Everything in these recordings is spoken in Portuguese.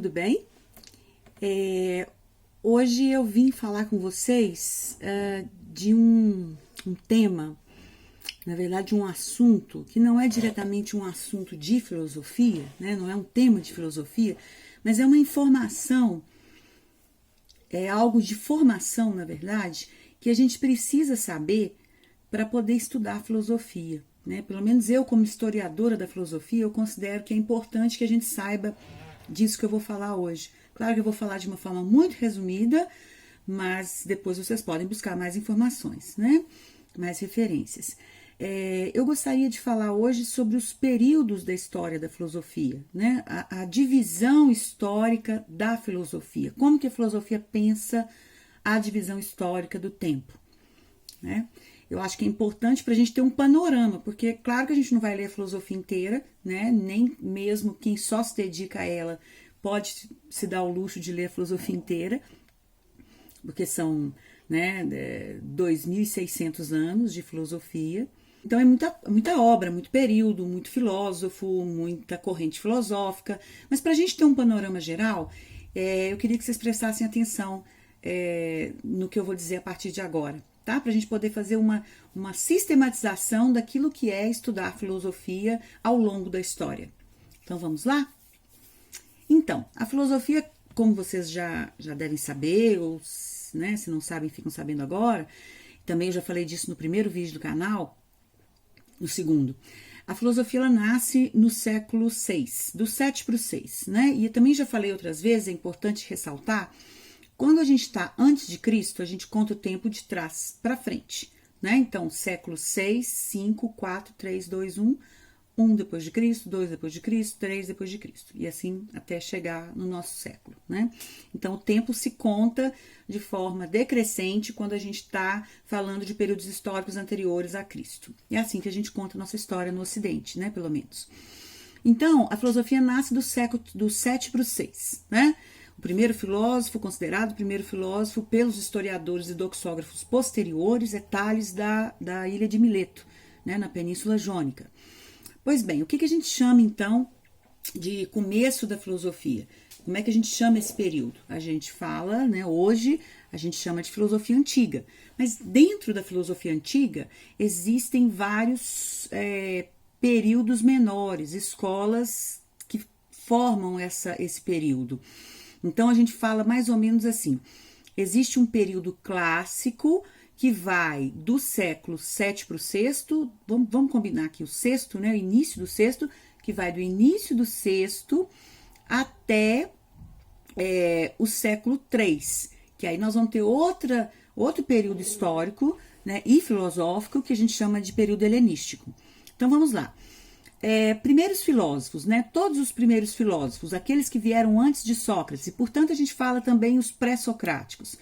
tudo bem? Hoje eu vim falar com vocês de um tema, na verdade um assunto, que não é diretamente um assunto de filosofia, né? Não é um tema de filosofia, mas é uma informação, é algo de formação, na verdade, que a gente precisa saber para poder estudar filosofia. Né? Pelo menos eu, como historiadora da filosofia, eu considero que é importante que a gente saiba disso que eu vou falar hoje. Claro que eu vou falar de uma forma muito resumida, mas depois vocês podem buscar mais informações, né? Mais referências. Eu gostaria de falar hoje sobre os períodos da história da filosofia, né? A divisão histórica da filosofia. Como que a filosofia pensa a divisão histórica do tempo, né? Eu acho que é importante para a gente ter um panorama, porque claro que a gente não vai ler a filosofia inteira, né? Nem mesmo quem só se dedica a ela pode se dar o luxo de ler a filosofia inteira, porque são, né, 2.600 anos de filosofia. Então é muita obra, muito período, muito filósofo, muita corrente filosófica. Mas para a gente ter um panorama geral, eu queria que vocês prestassem atenção no que eu vou dizer a partir de agora. Tá? Para a gente poder fazer uma sistematização daquilo que é estudar filosofia ao longo da história. Então vamos lá? Então, a filosofia, como vocês já devem saber, ou né, se não sabem, ficam sabendo agora, também eu já falei disso no primeiro vídeo do canal, no segundo. A filosofia ela nasce no século VI, do 7 para o 6, né? E eu também já falei outras vezes, é importante ressaltar. Quando a gente está antes de Cristo, a gente conta o tempo de trás para frente, né? Então, século 6, 5, 4, 3, 2, 1, 1 depois de Cristo, 2 depois de Cristo, 3 depois de Cristo, e assim até chegar no nosso século, né? Então, o tempo se conta de forma decrescente quando a gente está falando de períodos históricos anteriores a Cristo. É assim que a gente conta a nossa história no Ocidente, né? Pelo menos. Então, a filosofia nasce do século do 7 para o 6, né? O primeiro filósofo, considerado o primeiro filósofo pelos historiadores e doxógrafos posteriores, é Tales da ilha de Mileto, né, na Península Jônica. Pois bem, o que a gente chama então de começo da filosofia? Como é que a gente chama esse período? A gente fala, né, hoje a gente chama de filosofia antiga, mas dentro da filosofia antiga existem vários períodos menores, escolas que formam esse período. Então, a gente fala mais ou menos assim, existe um período clássico que vai do século 7 para o 6, vamos combinar aqui o sexto, né, o início do sexto, que vai do início do sexto até o século 3, que aí nós vamos ter outro período histórico, né, e filosófico que a gente chama de período helenístico. Então, vamos lá. Primeiros filósofos, né? Todos os primeiros filósofos, aqueles que vieram antes de Sócrates, e portanto a gente fala também os pré-socráticos.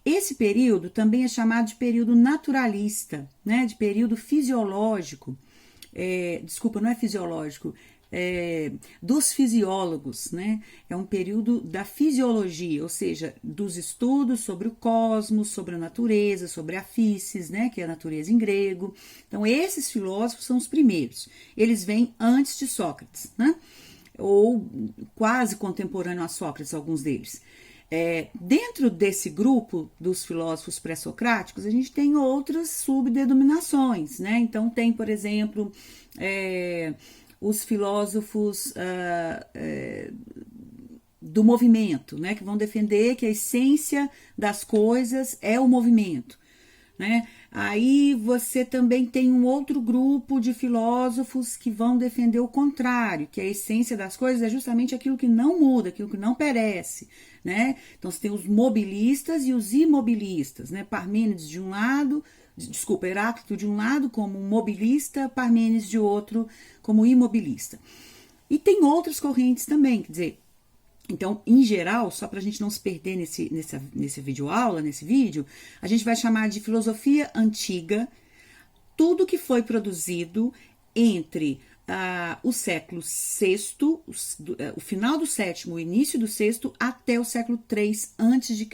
Esse período também é chamado de período naturalista, né? De período fisiológico. Desculpa, não é fisiológico, dos fisiólogos, né? É um período da fisiologia, ou seja, dos estudos sobre o cosmos, sobre a natureza, sobre a physis, né? Que é a natureza em grego. Então, esses filósofos são os primeiros. Eles vêm antes de Sócrates, né? Ou quase contemporâneo a Sócrates, alguns deles. Dentro desse grupo dos filósofos pré-socráticos, a gente tem outras subdenominações, né? Então, tem, por exemplo, os filósofos do movimento, né? Que vão defender que a essência das coisas é o movimento, né? Aí você também tem um outro grupo de filósofos que vão defender o contrário, que a essência das coisas é justamente aquilo que não muda, aquilo que não perece, né? Então você tem os mobilistas e os imobilistas, né? Parmênides de um lado, Heráclito de um lado como mobilista, Parmênides de outro como imobilista. E tem outras correntes também, quer dizer, então, em geral, só para a gente não se perder nesse videoaula, nesse vídeo, a gente vai chamar de filosofia antiga tudo que foi produzido entre o século VI, o final do sétimo, o início do sexto, até o século III a.C.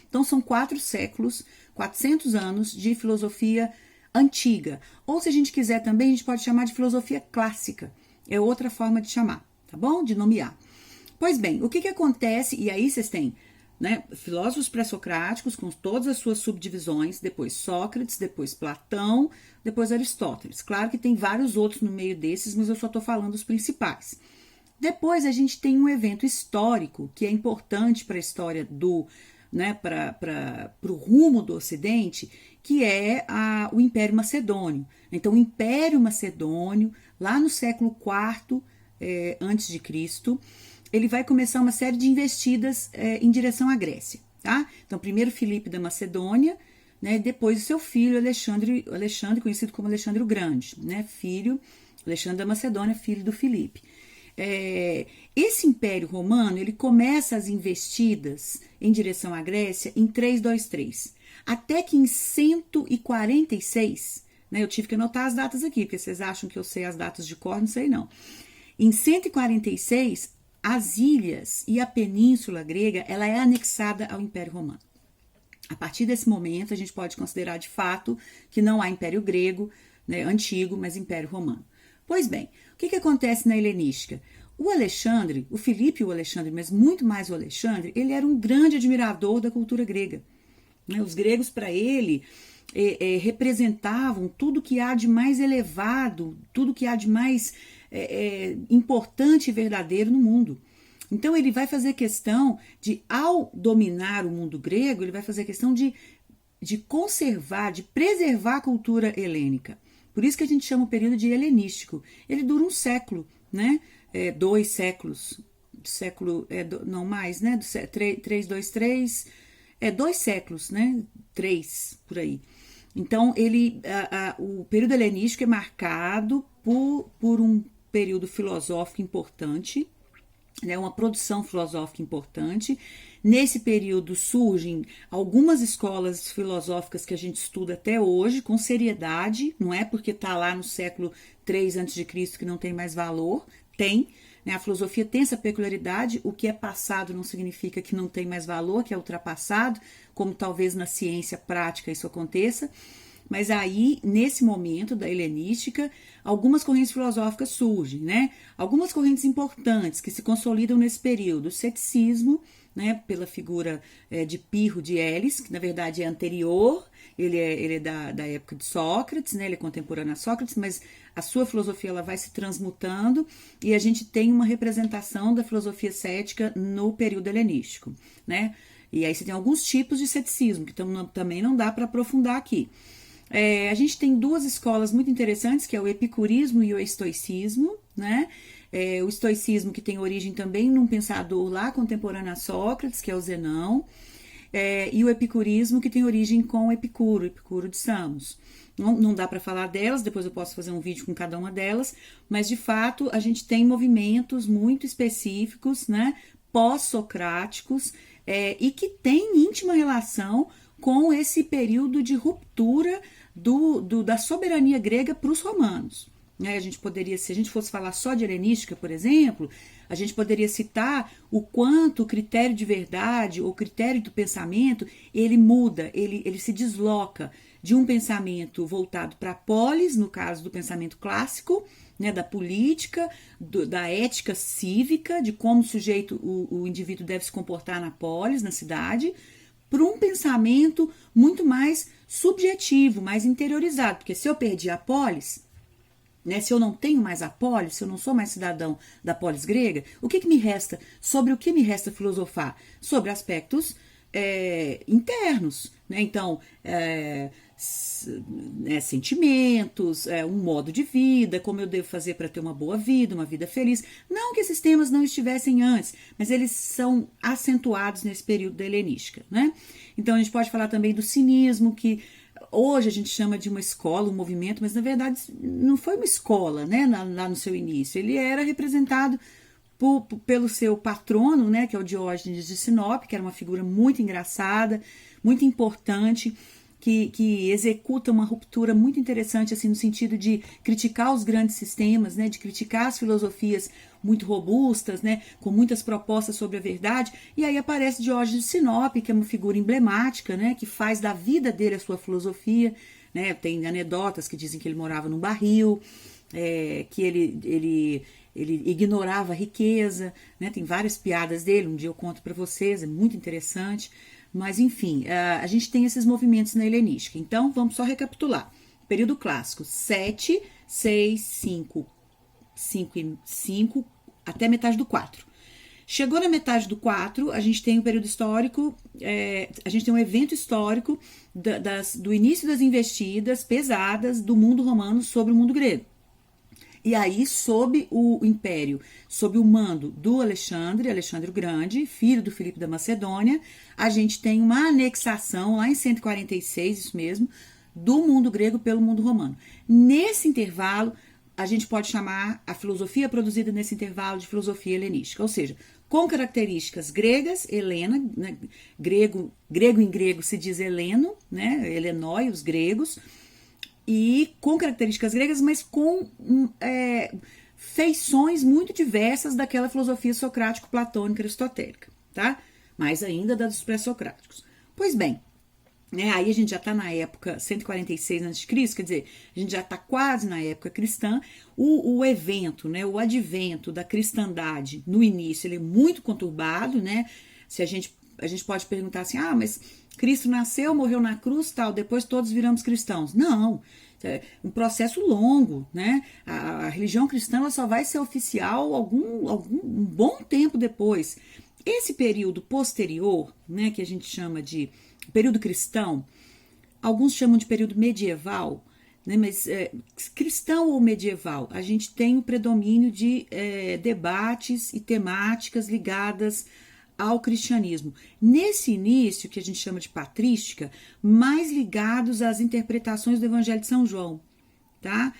Então, são 4 séculos, 400 anos de filosofia antiga. Ou, se a gente quiser também, a gente pode chamar de filosofia clássica. É outra forma de chamar, tá bom? De nomear. Pois bem, o que acontece, e aí vocês têm, né, filósofos pré-socráticos com todas as suas subdivisões, depois Sócrates, depois Platão, depois Aristóteles. Claro que tem vários outros no meio desses, mas eu só estou falando os principais. Depois a gente tem um evento histórico que é importante para a história do, né, para o rumo do Ocidente, que é o Império Macedônio. Então, o Império Macedônio, lá no século IV antes de Cristo, ele vai começar uma série de investidas em direção à Grécia, tá? Então, primeiro Filipe da Macedônia, né? Depois o seu filho Alexandre, conhecido como Alexandre o Grande, né? Alexandre da Macedônia, filho do Filipe. Esse Império Romano, ele começa as investidas em direção à Grécia em 323, até que em 146, né? Eu tive que anotar as datas aqui, porque vocês acham que eu sei as datas de cor, não sei não. Em 146, as ilhas e a península grega, ela é anexada ao Império Romano. A partir desse momento, a gente pode considerar de fato que não há Império Grego, né, antigo, mas Império Romano. Pois bem, o que acontece na helenística? O Alexandre, o Filipe e o Alexandre, mas muito mais o Alexandre, ele era um grande admirador da cultura grega. Né? Os gregos, para ele, representavam tudo que há de mais elevado, tudo que há de mais importante e verdadeiro no mundo. Então ele vai fazer questão de, ao dominar o mundo grego, ele vai fazer questão de conservar, de preservar a cultura helênica. Por isso que a gente chama o período de helenístico. Ele dura um século, né? 2 séculos, não mais, né? 323, 2 séculos, né? 3, por aí. Então, o período helenístico é marcado por um período filosófico importante, né, uma produção filosófica importante. Nesse período surgem algumas escolas filosóficas que a gente estuda até hoje com seriedade, não é porque está lá no século III a.C. que não tem mais valor, tem. Né, a filosofia tem essa peculiaridade, o que é passado não significa que não tem mais valor, que é ultrapassado, como talvez na ciência prática isso aconteça. Mas aí, nesse momento da helenística, algumas correntes filosóficas surgem, né? Algumas correntes importantes que se consolidam nesse período. O ceticismo, né, pela figura de Pirro de Elis, que na verdade é anterior, ele é da época de Sócrates, né? Ele é contemporâneo a Sócrates, mas a sua filosofia ela vai se transmutando e a gente tem uma representação da filosofia cética no período helenístico, né? E aí você tem alguns tipos de ceticismo, que também não dá para aprofundar aqui. A gente tem duas escolas muito interessantes, que é o epicurismo e o estoicismo, né? O estoicismo que tem origem também num pensador lá contemporâneo a Sócrates, que é o Zenão, e o epicurismo que tem origem com Epicuro de Samos. Não dá para falar delas, depois eu posso fazer um vídeo com cada uma delas, mas de fato a gente tem movimentos muito específicos, né, pós-socráticos, e que têm íntima relação com esse período de ruptura da soberania grega para os romanos. A gente poderia, se a gente fosse falar só de helenística, por exemplo, a gente poderia citar o quanto o critério de verdade, ou critério do pensamento, ele muda, ele se desloca de um pensamento voltado para a polis, no caso do pensamento clássico, né, da política, da ética cívica, de como o indivíduo deve se comportar na polis, na cidade, para um pensamento muito mais subjetivo, mais interiorizado. Porque se eu perdi a polis, né, se eu não tenho mais a polis, se eu não sou mais cidadão da polis grega, o que me resta? Sobre o que me resta filosofar? Sobre aspectos internos. Né? Então, sentimentos, um modo de vida, como eu devo fazer para ter uma boa vida, uma vida feliz. Não que esses temas não estivessem antes, mas eles são acentuados nesse período da helenística. Né? Então, a gente pode falar também do cinismo, que hoje a gente chama de uma escola, um movimento, mas na verdade não foi uma escola, né, lá no seu início. Ele era representado pelo seu patrono, né, que é o Diógenes de Sinope, que era uma figura muito engraçada, muito importante, que executa uma ruptura muito interessante, assim, no sentido de criticar os grandes sistemas, né, de criticar as filosofias muito robustas, né, com muitas propostas sobre a verdade. E aí aparece Diógenes de Sinope, que é uma figura emblemática, né, que faz da vida dele a sua filosofia, né, tem anedotas que dizem que ele morava num barril, que ele ignorava a riqueza, né? Tem várias piadas dele, um dia eu conto para vocês, é muito interessante. Mas, enfim, a gente tem esses movimentos na helenística. Então, vamos só recapitular. Período clássico, 7, 6, 5, 5 e 5, até metade do 4. Chegou na metade do 4, a gente tem um período histórico, a gente tem um evento histórico do início das investidas pesadas do mundo romano sobre o mundo grego. E aí, sob o império, sob o mando do Alexandre o Grande, filho do Filipe da Macedônia, a gente tem uma anexação lá em 146, isso mesmo, do mundo grego pelo mundo romano. Nesse intervalo, a gente pode chamar a filosofia produzida nesse intervalo de filosofia helenística, ou seja, com características gregas, helena, né, grego em grego se diz heleno, né, helenoi, os gregos, e com características gregas, mas com feições muito diversas daquela filosofia socrático-platônica aristotélica, tá? Mais ainda da dos pré-socráticos. Pois bem, né, aí a gente já está na época 146 a.C., quer dizer, a gente já está quase na época cristã. O evento, né, o advento da cristandade no início, ele é muito conturbado, né? Se a gente pode perguntar assim, mas Cristo nasceu, morreu na cruz, tal, depois todos viramos cristãos. Não, é um processo longo, né? A religião cristã ela só vai ser oficial um bom tempo depois. Esse período posterior, né, que a gente chama de período cristão, alguns chamam de período medieval, né, mas cristão ou medieval, a gente tem o predomínio de debates e temáticas ligadas ao cristianismo. Nesse início, que a gente chama de patrística, mais ligados às interpretações do Evangelho de São João, tá?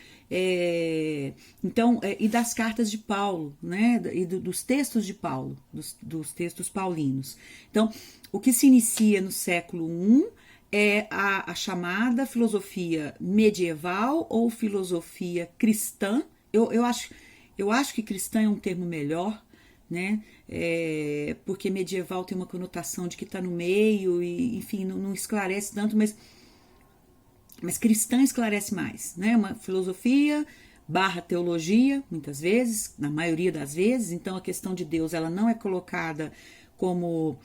Então, e das cartas de Paulo, né? E dos textos de Paulo, dos textos paulinos. Então, o que se inicia no século I é a chamada filosofia medieval ou filosofia cristã. Eu acho que cristã é um termo melhor, né? Porque medieval tem uma conotação de que está no meio e, enfim, não esclarece tanto, mas cristã esclarece mais, né? Uma filosofia / teologia, muitas vezes, na maioria das vezes. Então, a questão de Deus ela não é colocada como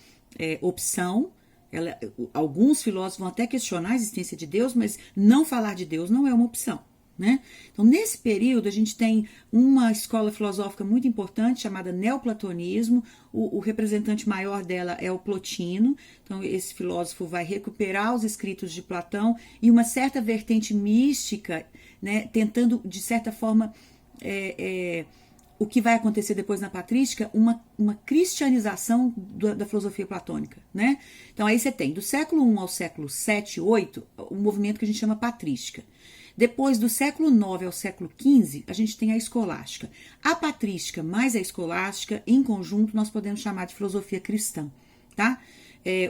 opção. Alguns filósofos vão até questionar a existência de Deus, mas não falar de Deus não é uma opção, né? Então, nesse período, a gente tem uma escola filosófica muito importante chamada neoplatonismo. O representante maior dela é o Plotino. Então, esse filósofo vai recuperar os escritos de Platão e uma certa vertente mística, né, tentando, de certa forma, o que vai acontecer depois na patrística, uma cristianização da filosofia platônica, né? Então, aí você tem, do século I ao século VII, VIII, um movimento que a gente chama patrística. Depois, do século IX ao século XV, a gente tem a escolástica. A patrística mais a escolástica, em conjunto, nós podemos chamar de filosofia cristã, tá?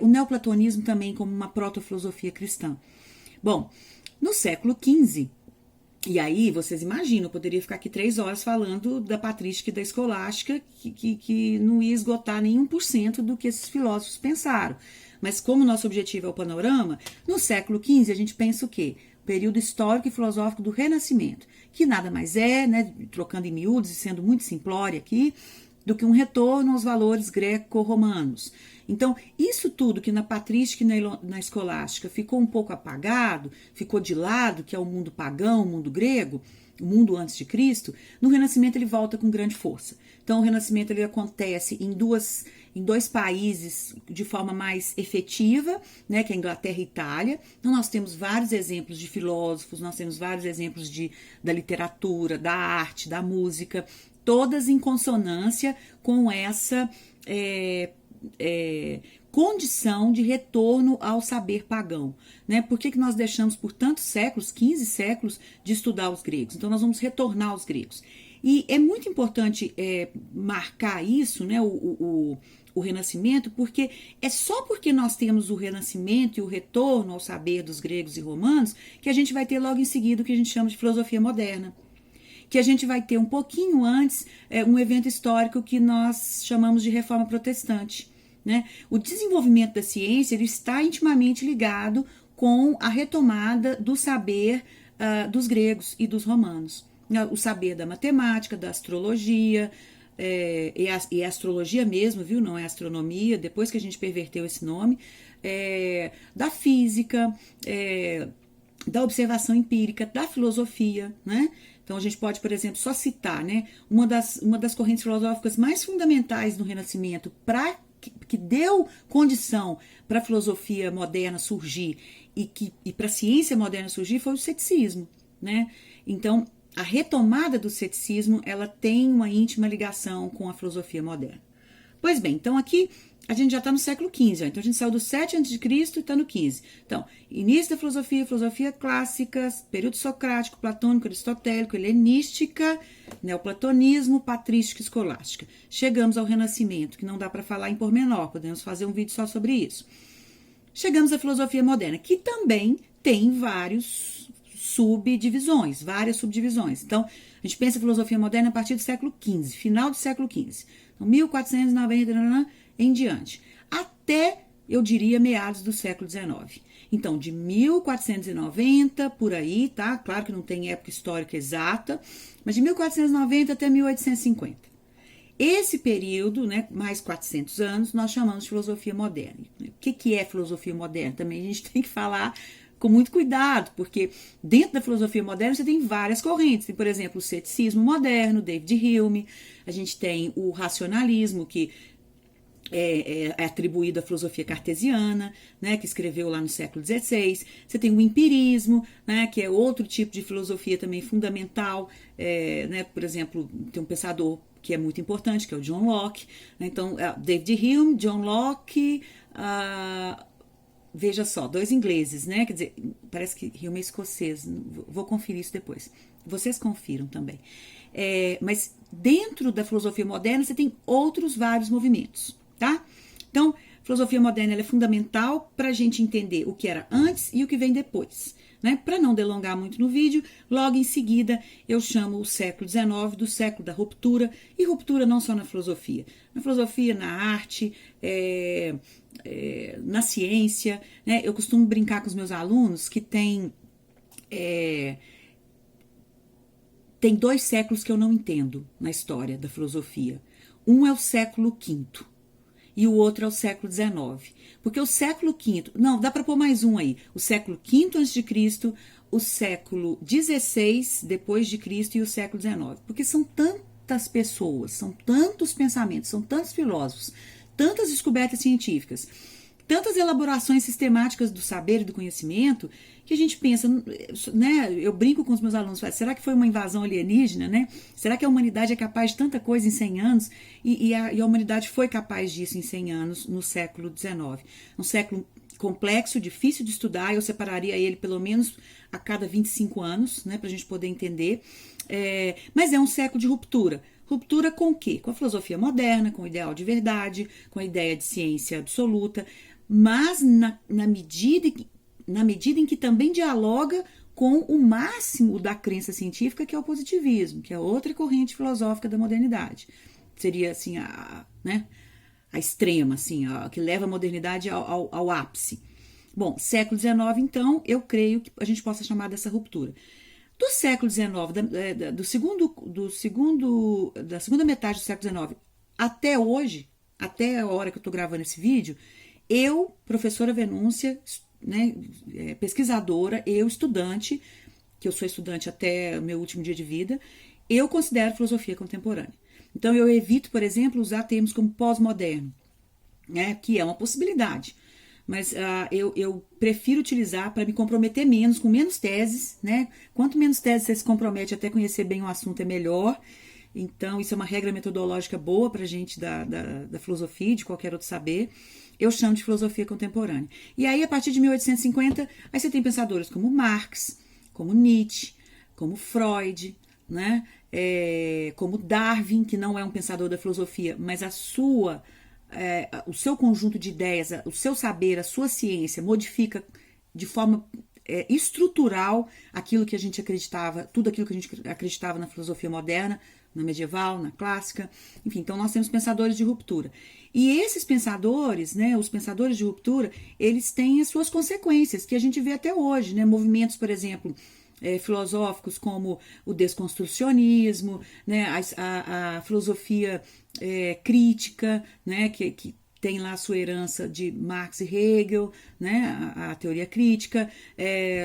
O neoplatonismo também como uma proto-filosofia cristã. Bom, no século XV, e aí vocês imaginam, eu poderia ficar aqui 3 horas falando da patrística e da escolástica, que não ia esgotar nem 1% do que esses filósofos pensaram. Mas como nosso objetivo é o panorama, no século XV a gente pensa o quê? Período histórico e filosófico do Renascimento, que nada mais é, né, trocando em miúdos e sendo muito simplório aqui, do que um retorno aos valores greco-romanos. Então, isso tudo que na patrística e na escolástica ficou um pouco apagado, ficou de lado, que é o mundo pagão, o mundo grego, o mundo antes de Cristo, no Renascimento ele volta com grande força. Então, o Renascimento ele acontece em dois países de forma mais efetiva, né, que é a Inglaterra e a Itália. Então, nós temos vários exemplos de filósofos, nós temos vários exemplos da literatura, da arte, da música, todas em consonância com essa condição de retorno ao saber pagão, né? Por que nós deixamos por tantos séculos, 15 séculos, de estudar os gregos? Então, nós vamos retornar aos gregos. E é muito importante marcar isso, né? O Renascimento, porque é só porque nós temos o Renascimento e o retorno ao saber dos gregos e romanos que a gente vai ter logo em seguida o que a gente chama de filosofia moderna. Que a gente vai ter um pouquinho antes um evento histórico que nós chamamos de Reforma Protestante, né? O desenvolvimento da ciência ele está intimamente ligado com a retomada do saber dos gregos e dos romanos, o saber da matemática, da astrologia, e a astrologia mesmo, viu? Não é astronomia, depois que a gente perverteu esse nome, da física, da observação empírica, da filosofia, né? Então a gente pode, por exemplo, só citar, né, uma das correntes filosóficas mais fundamentais no Renascimento que deu condição para a filosofia moderna surgir e para a ciência moderna surgir foi o ceticismo, né? Então a retomada do ceticismo ela tem uma íntima ligação com a filosofia moderna. Pois bem, então aqui a gente já está no século XV, então a gente saiu do 7 a.C. e está no 15. Então, início da filosofia clássica, período socrático, platônico, aristotélico, helenística, neoplatonismo, patrística e escolástica. Chegamos ao Renascimento, que não dá para falar em pormenor, podemos fazer um vídeo só sobre isso. Chegamos à filosofia moderna, que também tem várias subdivisões. Então, a gente pensa a filosofia moderna a partir do século XV, final do século XV. Então, 1490 em diante, até, eu diria, meados do século XIX. Então, de 1490, por aí, tá? Claro que não tem época histórica exata, mas de 1490 até 1850. Esse período, né, mais 400 anos, nós chamamos de filosofia moderna. O que é filosofia moderna? Também a gente tem que falar com muito cuidado, porque dentro da filosofia moderna você tem várias correntes. Tem, por exemplo, o ceticismo moderno, David Hume, a gente tem o racionalismo, que é atribuído à filosofia cartesiana, né, que escreveu lá no século XVI. Você tem o empirismo, né, que é outro tipo de filosofia também fundamental. Né, por exemplo, tem um pensador que é muito importante, que é o John Locke. Né, então, David Hume, John Locke, veja só, dois ingleses, né? Quer dizer, parece que Hume é escocês, vou conferir isso depois. Vocês confiram também. Mas dentro da filosofia moderna você tem outros vários movimentos, tá? Então, a filosofia moderna ela é fundamental para a gente entender o que era antes e o que vem depois. Né? Para não delongar muito no vídeo, logo em seguida eu chamo o século XIX do século da ruptura, e ruptura não só na filosofia, na arte, na ciência. Né? Eu costumo brincar com os meus alunos que tem 2 séculos que eu não entendo na história da filosofia. Um é o século V e o outro é o século XIX. Porque o século V, não, dá para pôr mais um aí, o século V a.C., o século XVI depois de Cristo e o século XIX. Porque são tantas pessoas, são tantos pensamentos, são tantos filósofos, tantas descobertas científicas, tantas elaborações sistemáticas do saber e do conhecimento, que a gente pensa, né? Eu brinco com os meus alunos, será que foi uma invasão alienígena, né? Será que a humanidade é capaz de tanta coisa em 100 anos? E a humanidade foi capaz disso em 100 anos no século XIX. Um século complexo, difícil de estudar, eu separaria ele pelo menos a cada 25 anos, né? Pra gente poder entender. Mas é um século de ruptura. Ruptura com o quê? Com a filosofia moderna, com o ideal de verdade, com a ideia de ciência absoluta, mas na medida em que também dialoga com o máximo da crença científica, que é o positivismo, que é outra corrente filosófica da modernidade. Seria assim a extrema, assim, que leva a modernidade ao ápice. Bom, século XIX, então, eu creio que a gente possa chamar dessa ruptura. Do século XIX, da segunda metade do século XIX até hoje, até a hora que eu estou gravando esse vídeo, eu, professora Venúncia, né, pesquisadora, eu, estudante, que eu sou estudante até o meu último dia de vida, eu considero filosofia contemporânea. Então, eu evito, por exemplo, usar termos como pós-moderno, né, que é uma possibilidade. Mas eu prefiro utilizar para me comprometer menos, com menos teses, né? Quanto menos teses você se compromete até conhecer bem o assunto, é melhor. Então, isso é uma regra metodológica boa para a gente da filosofia e de qualquer outro saber. Eu chamo de filosofia contemporânea. E aí, a partir de 1850, aí você tem pensadores como Marx, como Nietzsche, como Freud, né? Como Darwin, que não é um pensador da filosofia, mas o seu conjunto de ideias, o seu saber, a sua ciência modifica de forma estrutural aquilo que a gente acreditava, tudo aquilo que a gente acreditava na filosofia moderna, na medieval, na clássica, enfim. Então nós temos pensadores de ruptura. E esses pensadores, né, os pensadores de ruptura, eles têm as suas consequências, que a gente vê até hoje, né, movimentos, por exemplo, filosóficos como o desconstrucionismo, né, a filosofia crítica, né, que tem lá a sua herança de Marx e Hegel, né, a teoria crítica.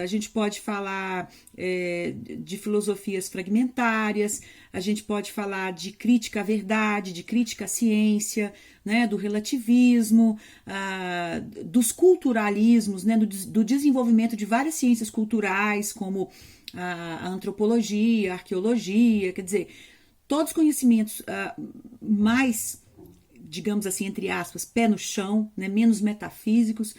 A gente pode falar de filosofias fragmentárias, a gente pode falar de crítica à verdade, de crítica à ciência, né, do relativismo, dos culturalismos, né, do desenvolvimento de várias ciências culturais, como a antropologia, a arqueologia, quer dizer, todos os conhecimentos mais, digamos assim, entre aspas, pé no chão, né, menos metafísicos,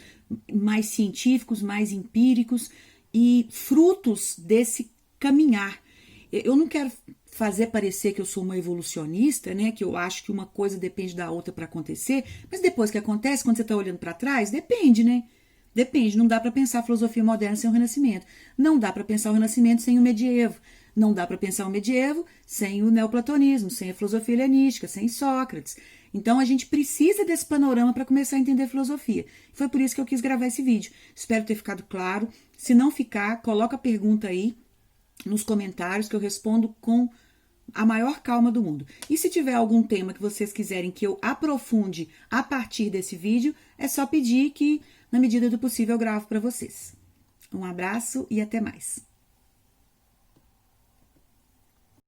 mais científicos, mais empíricos e frutos desse caminhar. Eu não quero fazer parecer que eu sou uma evolucionista, né, que eu acho que uma coisa depende da outra para acontecer, mas depois que acontece, quando você está olhando para trás, depende, né? Depende, não dá para pensar a filosofia moderna sem o Renascimento, não dá para pensar o Renascimento sem o medievo, não dá para pensar o medievo sem o neoplatonismo, sem a filosofia helenística, sem Sócrates. Então a gente precisa desse panorama para começar a entender filosofia. Foi por isso que eu quis gravar esse vídeo. Espero ter ficado claro. Se não ficar, coloca a pergunta aí nos comentários que eu respondo com a maior calma do mundo. E se tiver algum tema que vocês quiserem que eu aprofunde a partir desse vídeo, é só pedir que, na medida do possível, eu gravo para vocês. Um abraço e até mais.